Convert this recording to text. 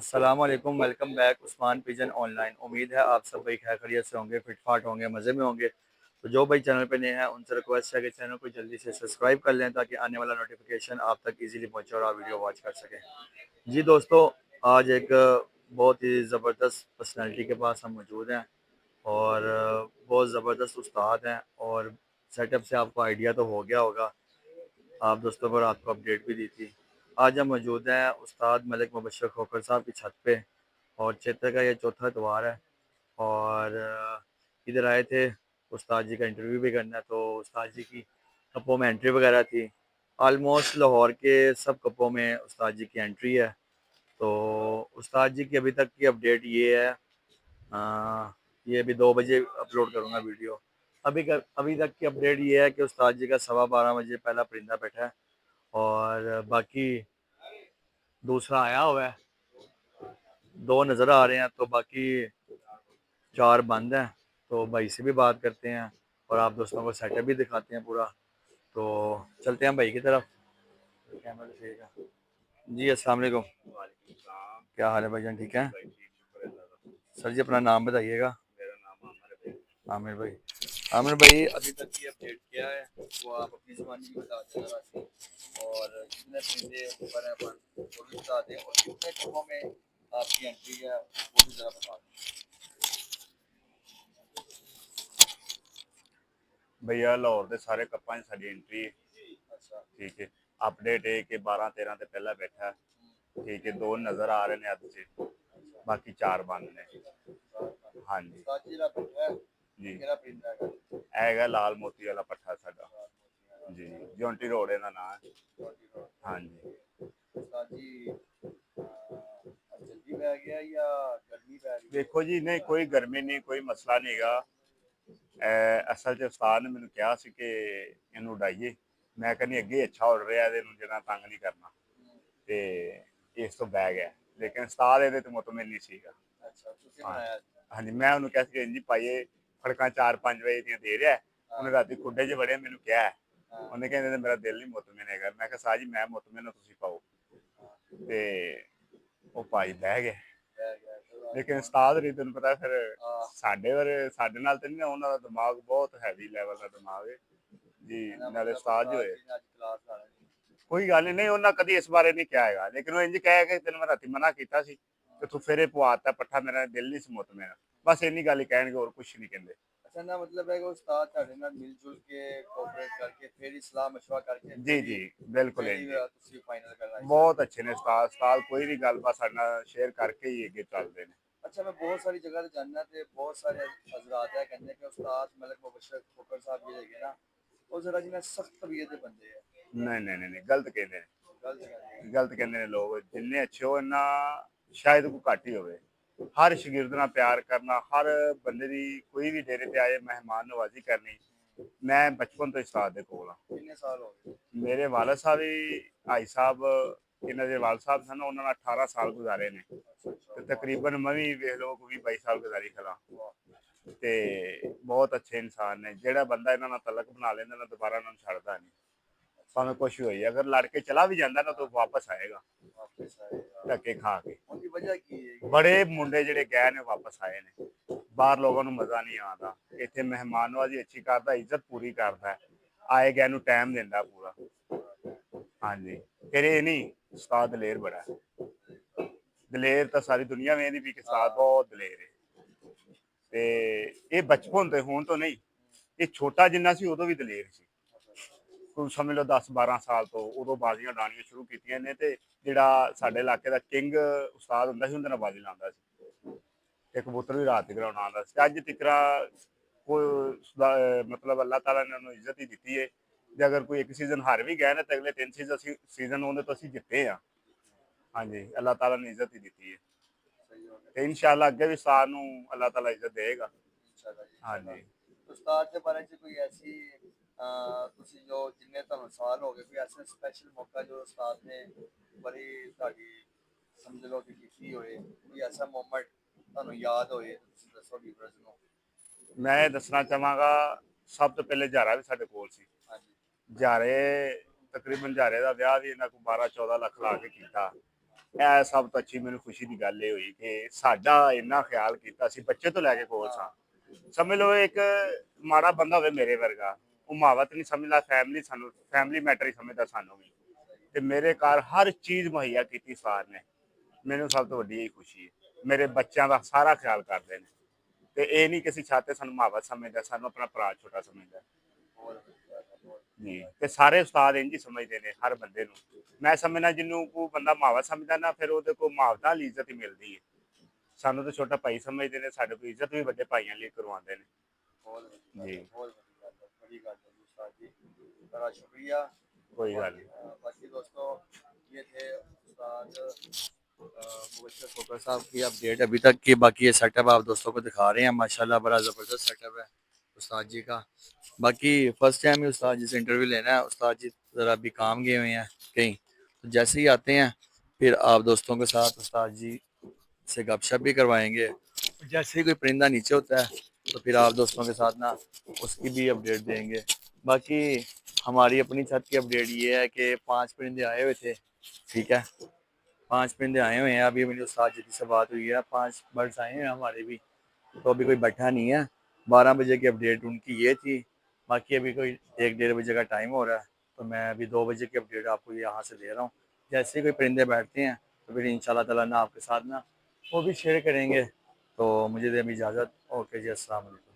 अस्सलामुअलैकुम, welcome back Usman pigeon online. उम्मीद है आप सब भाई खैर खैरियत से होंगे, फिटफाट होंगे, मज़े में होंगे। तो जो भाई चैनल पे नए हैं उनसे रिक्वेस्ट है कि चैनल को जल्दी से सब्सक्राइब कर लें ताकि आने वाला नोटिफिकेशन आप तक इजीली पहुंचे और आप वीडियो वॉच कर सकें। जी दोस्तों, आज एक बहुत ही ज़बरदस्त पर्सनैलिटी के पास हम मौजूद हैं और बहुत ज़बरदस्त उस्ताद हैं। और सेटअप से आपको आइडिया तो हो गया होगा, आप दोस्तों पर आपको अपडेट भी दी थी। आज हम मौजूद हैं उस्ताद मलिक मुबशर खोखर साहब की छत पे और चैत्र का ये चौथा इतवार है और इधर आए थे उस्ताद जी का इंटरव्यू भी करना है। तो उस्ताद जी की कपों में एंट्री वगैरह थी। आलमोस्ट लाहौर के सब कपों में उस्ताद जी की एंट्री है। तो उस्ताद जी की अभी तक की अपडेट ये है, ये अभी 2 बजे अपलोड करूँगा वीडियो। अभी तक की अपडेट ये है कि उस्ताद जी का 12:15 बजे पहला परिंदा बैठा है और बाकी दूसरा आया हुआ है। 2 नज़र आ रहे हैं तो बाकी 4 बंद हैं। तो भाई से भी बात करते हैं और आप दोस्तों को सेटअप भी दिखाते हैं पूरा। तो चलते हैं भाई की तरफ। कैमरा तो ठीक है जी। अस्सलाम वालेकुम। क्या हाल है भाईजान, ठीक है? सर जी अपना नाम बताइएगा। आमिर भाई। आमिर भाई, अभी तक की अपडेट क्या है वो आप अपनी ज़ुबानी में बता दें ज़रा सी। और कितने परिंदे ऊपर हैं पर वो भी बता दें और कितने कपों में आपकी एंट्री है वो भी ज़रा बता दें। भैया लाहौर के सारे कप्पां 'ਚ साडी एंट्री है। अच्छा। ठीक है। अपडेट है कि 12-13 ते पहला बैठा है। ठीक है, 2 नज़र आ रहे हैं अद्ध च, बाकी 4 बंद ने। हाँ जी। उस्ताद जी दा बैठा है जी, केड़ा परिंदा है? ਇਹ ਹੈਗਾ ਲਾਲ ਮੋਤੀ ਵਾਲਾ ਪੱਠਾ ਸਾਡਾ। ਜੀ, ਜੌਂਟੀ ਰੋਡ ਇਹਦਾ ਨਾਂ ਹੈ। ਹਾਂਜੀ। उस्ताद जी अब जल्दी पै गया या गर्मी पै गई? ਵੇਖੋ ਜੀ, ਨਹੀਂ ਕੋਈ ਗਰਮੀ ਨਹੀਂ, ਕੋਈ ਮਸਲਾ ਨਹੀਂ ਹੈਗਾ। ਅਸਲ 'ਚ ਉਸਤਾਦ ਨੇ ਮੈਨੂੰ ਕਿਹਾ ਸੀ ਕਿ ਇਹਨੂੰ ਉਡਾਈਏ। ਮੈਂ ਕਹਿੰਦੀ ਅੱਗੇ ਅੱਛਾ ਉੱਡ ਰਿਹਾ, ਇਹਦੇ ਨੂੰ ਜਿਹੜਾ ਤੰਗ ਨਹੀਂ ਕਰਨਾ। ਤੇ ਇਸ ਤੋਂ ਬਹਿ ਗਿਆ, ਲੇਕਿਨ ਉਸਤਾਦ ਇਹਦੇ ਤੇ ਮੁਤਮਿਨ ਨਹੀਂ ਸੀਗਾ। अच्छा, ਤੁਸੀਂ ਹਾਂ ਬਣਾਇਆ? ਹਾਂਜੀ, ਮੈਂ ਉਹਨੂੰ ਕਿਹਾ ਸੀ ਕਿ ਇੰਜੀ ਪਾਈਏ, ਫੜਕਾਂ 4-5 ਵਜੇ ਦੀਆਂ ਦੇ ਰਿਹਾ। ਉਹਨੇ ਰਾਤੀ ਖੁੱਡੇ 'ਚ ਵੜਿਆ ਮੈਨੂੰ ਕਿਹਾ, ਉਹਨੇ ਕਹਿੰਦੇ ਮੇਰਾ ਦਿਲ ਨਹੀਂ ਮੁਤਮਿਨ ਹੈਗਾ। ਮੈਂ ਕਿਹਾ ਸਾਹ ਜੀ ਮੈਂ ਮੁਤਮਿਨ ਹਾਂ, ਤੁਸੀਂ ਪਾਓ। ਤੇ ਉਹ ਭਾਈ ਬਹਿ ਗਏ। ਲੇਕਿਨ ਉਸਤਾਦ ਨਹੀਂ, ਤੈਨੂੰ ਪਤਾ ਫਿਰ ਸਾਡੇ ਨਾਲ ਤੇ ਨਹੀਂ, ਉਹਨਾਂ ਦਾ ਦਿਮਾਗ ਬਹੁਤ ਹੈਵੀ ਲੈਵਲ ਦਾ ਦਿਮਾਗ ਹੈ ਜੀ। ਨਾਲੇ ਉਸਤਾਦ ਜੀ ਹੋਏ, ਕੋਈ ਗੱਲ ਨਹੀਂ, ਉਹਨਾਂ ਕਦੀ ਇਸ ਬਾਰੇ ਨਹੀਂ ਕਿਹਾ ਹੈਗਾ। ਲੇਕਿਨ ਉਹ ਇੰਜ ਕਹਿ ਕੇ ਤੈਨੂੰ ਮੈਂ ਰਾਤੀ ਮਨਾ ਕੀਤਾ ਸੀ ਕਿ ਤੂੰ ਫੇਰੇ ਪਵਾਤਾ ਪੱਠਾ, ਮੇਰਾ ਦਿਲ ਨਹੀਂ ਸੀ ਮੁਤਮਿਨ। ਬਸ ਇੰਨੀ ਗੱਲ ਹੀ ਕਹਿਣਗੇ, ਹੋਰ ਕੁਝ ਨਹੀਂ ਕਹਿੰਦੇ। अच्छा ना, मतलब है कि उस्ताद ਤੁਹਾਡੇ ਨਾਲ मिलजुल के कोऑपरेट करके फिर ही सलाह मशवरा करके जी फिर ही जी, बिल्कुल फिर है ही जी। ਤੁਸੀਂ फाइनल करना है। बहुत अच्छे ने उस्ताद। उस्ताद कोई भी गल बस साडे नाल शेयर करके ही अगे चलते हैं। अच्छा, मैं बहुत सारी जगह ਤੇ ਜਾਣਦਾ ਤੇ ਬਹੁਤ ਸਾਰੇ ਹਜ਼रात है ਕਹਿੰਦੇ ਕਿ ਉਸਤਾਦ ਮਲਿਕ ਮੁਬਸ਼ਰ खोखर साहब जी ਹੈਗੇ ਨਾ ਉਹ ਜ਼ਰਾ ਜਿਵੇਂ ਸਖਤ ਤਬੀਅਤ ਦੇ ਬੰਦੇ ਆ। नहीं नहीं नहीं नहीं, गलत कहते हैं। ਗਲਤ ਕਹਿੰਦੇ ਆ। गलत कहते हैं लोग। जिन्ने अच्छे हो इन्ना शायद कोई घट ही होवे। हर शगिर्द नाल प्यार करना, हर बंदे दी कोई भी डेरे पे आए मेहमान नवाजी करनी। मैं बचपन तो उस्ताद दे कोल हां। ਕਿੰਨੇ ਸਾਲ ਹੋ ਗਏ? मेरे वालद साहब भी भाई साहब, इन्हां दे वालद साहब सन, उन्हां ने 18 साल गुजारे ने। ते तकरीबन मैं भी वेख लो 20-22 साल गुजारी खड़ा। ते बहुत अच्छे इंसान ने। जेड़ा बंदा इन्हां नाल तलक बना लेंदा ना, दोबारा इन्हां नूं छड्डदा नहीं। भावें कुछ भी होई, अगर लड़ के चला भी जांदा ना तो वापस आएगा ਵਾਪਸ ਆਏਗਾ। धक्के खा के। ਉਹਦੀ ਵਜ੍ਹਾ ਕੀ ਹੈ? बड़े मुंडे जेड़े गए ने वापस आए ने। बाहर लोगों ਨੂੰ ਮਜ਼ਾ ਨਹੀਂ ਆਉਂਦਾ, ਇੱਥੇ ਮਹਿਮਾਨ ਨਵਾਜ਼ੀ ਅੱਛੀ ਕਰਦਾ, ਇੱਜ਼ਤ ਪੂਰੀ ਕਰਦਾ, ਆਏ ਗਏ ਨੂੰ ਟਾਈਮ ਦਿੰਦਾ ਪੂਰਾ। ਹਾਂਜੀ, ਫਿਰ ਇਹ ਨਹੀਂ, ਉਸਤਾਦ ਦਲੇਰ ਬੜਾ ਹੈ। ਦਲੇਰ ਤਾਂ ਸਾਰੀ ਦੁਨੀਆ ਵੇਖਦੀ ਵੀ ਕਿ ਉਸਤਾਦ ਬਹੁਤ ਦਲੇਰ ਹੈ। ਤੇ ਇਹ ਬਚਪਨ ਤੇ ਹੁਣ ਤੋਂ ਨਹੀਂ, ਇਹ ਛੋਟਾ ਜਿੰਨਾ ਸੀ ਉਦੋਂ ਵੀ ਦਲੇਰ ਸੀ। ਕੋਈ ਸਮਝ ਲਓ 10-12 ਸਾਲ ਤੋਂ ਉਦੋਂ ਬਾਜ਼ੀਆਂ ਉਡਾਉਣੀਆਂ ਸ਼ੁਰੂ ਕੀਤੀਆਂ ਨੇ। ਤੇ ਜਿਹੜਾ ਸਾਡੇ ਇਲਾਕੇ ਦਾ ਕਿੰਗ ਉਸਤਾਦ ਹੁੰਦਾ ਸੀ, ਉਹਦੇ ਨਾਲ ਬਾਜ਼ੀ ਲਾਉਂਦਾ ਸੀ ਤੇ ਕਬੂਤਰ ਵੀ ਰਾਤ ਤੱਕ ਉਡਾਉਂਦਾ ਸੀ। ਅੱਜ ਤੱਕ ਕੋਈ ਮਤਲਬ ਅੱਲਾਹ ਤਾਲਾ ਨੇ ਉਹਨੂੰ ਇੱਜ਼ਤ ਹੀ ਦਿੱਤੀ ਹੈ। ਜੇ ਅਗਰ ਕੋਈ ਇੱਕ ਸੀਜ਼ਨ ਹਾਰ ਵੀ ਗਏ ਨਾ ਤਾਂ ਅਗਲੇ 3 ਸੀਜ਼ਨ ਉਹਦੇ ਤੋਂ ਅਸੀਂ ਜਿੱਤੇ ਹਾਂ। ਹਾਂਜੀ, ਅੱਲਾਹ ਤਾਲਾ ਨੇ ਇੱਜ਼ਤ ਹੀ ਦਿੱਤੀ ਹੈ ਤੇ ਇਨਸ਼ਾਅੱਲਾ ਅੱਗੇ ਵੀ ਉਸਤਾਦ ਨੂੰ ਅੱਲਾਹ ਤਾਲਾ ਇੱਜ਼ਤ ਦੇਗਾ। ਹਾਂਜੀ। ਉਸਤਾਦ ਦੇ ਬਾਰੇ ਚ ਕੋਈ ਐਸੀ ਤੁਸੀਂ ਜੋ ਜਿੰਨੇ ਤੁਹਾਨੂੰ ਸਾਲ ਹੋ ਗਏ ਕੋਈ ਐਸਾ ਸਪੈਸ਼ਲ ਮੌਕਾ ਜੋ ਉਸਤਾਦ ਨੇ ਬੜੀ ਤੁਹਾਡੀ ਸਮਝ ਲਓ ਕਿ ਕੀਤੀ ਹੋਏ, ਕੋਈ ਐਸਾ ਮੂਮੈਂਟ ਤੁਹਾਨੂੰ ਯਾਦ ਹੋਏ ਤੁਸੀਂ ਦੱਸੋ ਵੀਵਰਸ ਨੂੰ। ਮੈਂ ਇਹ ਦੱਸਣਾ ਚਾਹਾਂਗਾ, ਸਭ ਤੋਂ ਪਹਿਲੇ ਜਾਰਾ ਵੀ ਸਾਡੇ ਕੋਲ ਸੀ। ਹਾਂਜੀ। ਜਾਰੇ ਤਕਰੀਬਨ ਜਾਰੇ ਦਾ ਵਿਆਹ ਵੀ ਇਹਨਾਂ ਕੋਲ 12-14 ਲੱਖ ਲਾ ਕੇ ਕੀਤਾ। ਇਹ ਸਭ ਤੋਂ ਅੱਛੀ ਮੈਨੂੰ ਖੁਸ਼ੀ ਦੀ ਗੱਲ ਇਹ ਹੋਈ ਕਿ ਸਾਡਾ ਇੰਨਾ ਖਿਆਲ ਕੀਤਾ ਸੀ ਬੱਚੇ ਤੋਂ ਲੈ ਕੇ ਕੋਲ ਸਾਂ। ਸਮਝ ਲਓ ਇੱਕ ਮਾੜਾ ਬੰਦਾ ਹੋਵੇ ਮੇਰੇ ਵਰਗਾ, ਉਹ ਮਾਵਤ ਨਹੀਂ ਸਮਝਦਾ, ਫੈਮਿਲੀ ਮੈਟਰ ਹੀ ਸਮਝਦਾ ਸਾਨੂੰ ਵੀ। ਤੇ ਮੇਰੇ ਘਰ ਹਰ ਚੀਜ਼ ਮੁਹੱਈਆ ਕੀਤੀ ਸਾਰ ਨੇ। ਮੈਨੂੰ ਸਭ ਤੋਂ ਵੱਡੀ ਇਹ ਖੁਸ਼ੀ ਹੈ। ਮੇਰੇ ਬੱਚਿਆਂ ਦਾ ਸਾਰਾ ਖਿਆਲ ਕਰਦੇ ਨੇ ਤੇ ਇਹ ਨਹੀਂ ਕਿਸੇ ਛਾਤੇ ਸਾਨੂੰ ਮਾਵਤ ਸਮਝਦਾ, ਸਾਨੂੰ ਆਪਣਾ ਭਰਾ ਛੋਟਾ ਸਮਝਦਾ ਜੀ। ਤੇ ਸਾਰੇ ਉਸਤਾਦ ਇੰਝ ਹੀ ਸਮਝਦੇ ਨੇ ਹਰ ਬੰਦੇ ਨੂੰ। ਮੈਂ ਸਮਝਣਾ ਜਿਹਨੂੰ ਕੋਈ ਬੰਦਾ ਮਾਵਤ ਸਮਝਦਾ ਨਾ, ਫਿਰ ਉਹਦੇ ਕੋਲ ਮਾਵਤਾਂ ਵਾਲੀ ਇੱਜ਼ਤ ਹੀ ਮਿਲਦੀ ਹੈ। ਸਾਨੂੰ ਤਾਂ ਛੋਟਾ ਭਾਈ ਸਮਝਦੇ ਨੇ, ਸਾਡੇ ਕੋਲ ਇੱਜ਼ਤ ਵੀ ਵੱਡੇ ਭਾਈਆਂ ਲਈ ਕਰਵਾਉਂਦੇ ਨੇ ਜੀ। बड़ा शुक्रिया। कोई गल नहीं। बाकी दोस्तों ये थे उस्ताद मुबश्शिर खोखर साहब की अपडेट अभी तक की। बाकी ये सेटअप आप दोस्तों को दिखा रहे हैं, माशाल्लाह बड़ा ज़बरदस्त सेटअप है उस्ताद जी का। बाकी फ़र्स्ट टाइम ही उस्ताद जी से इंटरव्यू लेना है। उस्ताद जी ज़रा अभी काम गए हुए हैं कहीं, तो जैसे ही आते हैं फिर आप दोस्तों के साथ उस्ताद जी से गपशप भी करवाएंगे। जैसे ही कोई परिंदा नीचे होता है तो फिर आप दोस्तों के साथ ना उसकी भी अपडेट देंगे। बाकी हमारी अपनी छत की अपडेट ये है कि 5 परिंदे आए हुए थे, ठीक है, 5 परिंदे आए हुए हैं। अभी मेरी उस्ताद जी से बात हुई है, 5 बर्ड्स आए हैं हमारे भी, तो अभी कोई बैठा नहीं है। 12 बजे की अपडेट उनकी ये थी। बाकी अभी कोई 1-1:30 बजे का टाइम हो रहा है, तो मैं अभी 2 बजे की अपडेट आपको यहाँ से दे रहा हूँ। जैसे ही कोई परिंदे बैठते हैं तो फिर इंशाल्लाह ताला ना आपके साथ ना वो भी शेयर करेंगे। तो मुझे दे इजाज़त। ओके जी, अस्सलाम वालेकुम।